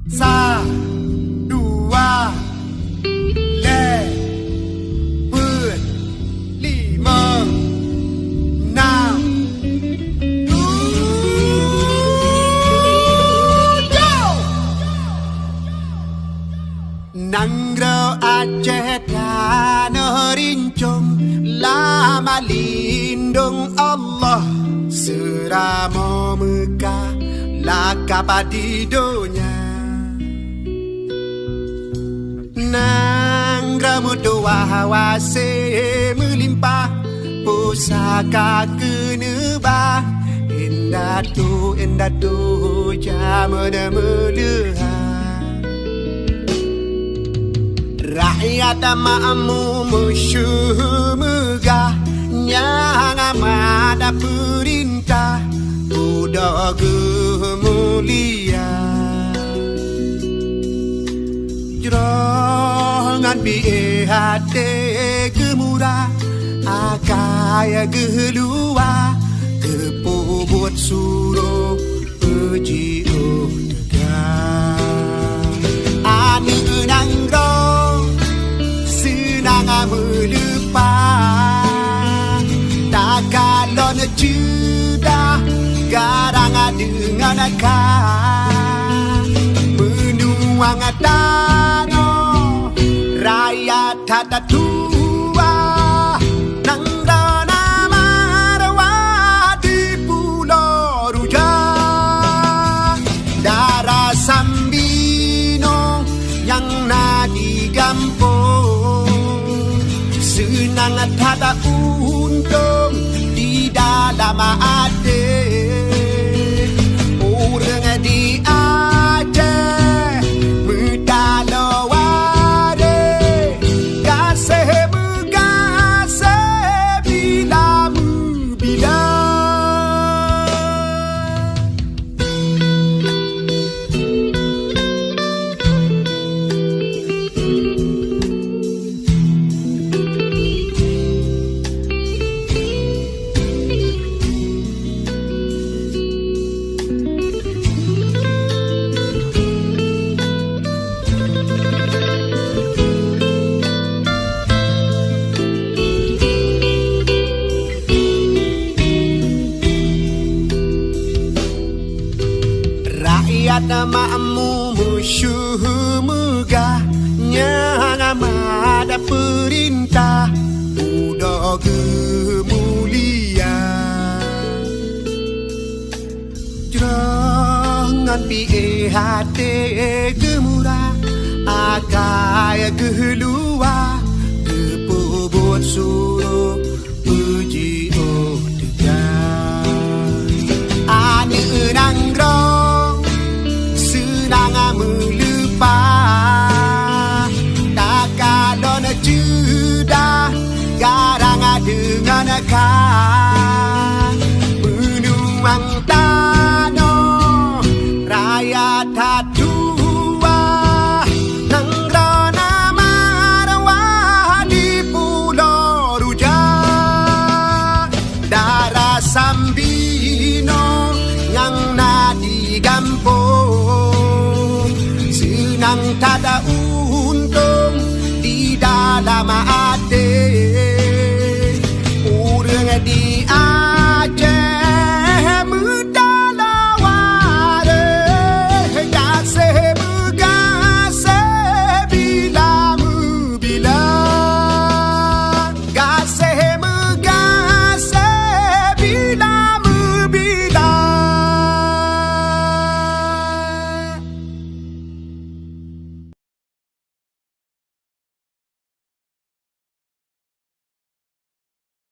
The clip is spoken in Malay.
Sa, dua, ber, lima, enam, tujuh. Nanggro Aceh tanah rincung, lama lindung Allah, seramo Mekah lakap di dunia. Nanggro doa hawase melimpah, pusaka kenebah, indah tu jamana melihat. Rakyat makmum musuh megah, yang amat perintah udah kemulia. Jerongan biye hati kemurah, akaya gelua, kepobot suruh puji tegak. Ani enangro senang melupa, tak kalau cedah garang dengan akal, menuang tanah rakyat tata tua, nang dana marwah di Pulau Rujak, darah Sambino yang nadi gampung, senang tata untung di dalam hati. Orang di Aceh medalawade, kasih mengasih bila-bila. Rakyat makmum musuh megah, yang amat perintah udah kemulia. Jerongan biye hati gemurah, akaya gelua, kepobot suruh puji tegak. Ani enanggrong senang melupa, tak kalau cedah garang dengan akal, menuang tanah rakyat tatua, nang rona marwah di Pulau Rujak, darah Sambino yang nadi gampung, senang tada untung di dalam hati. Orang di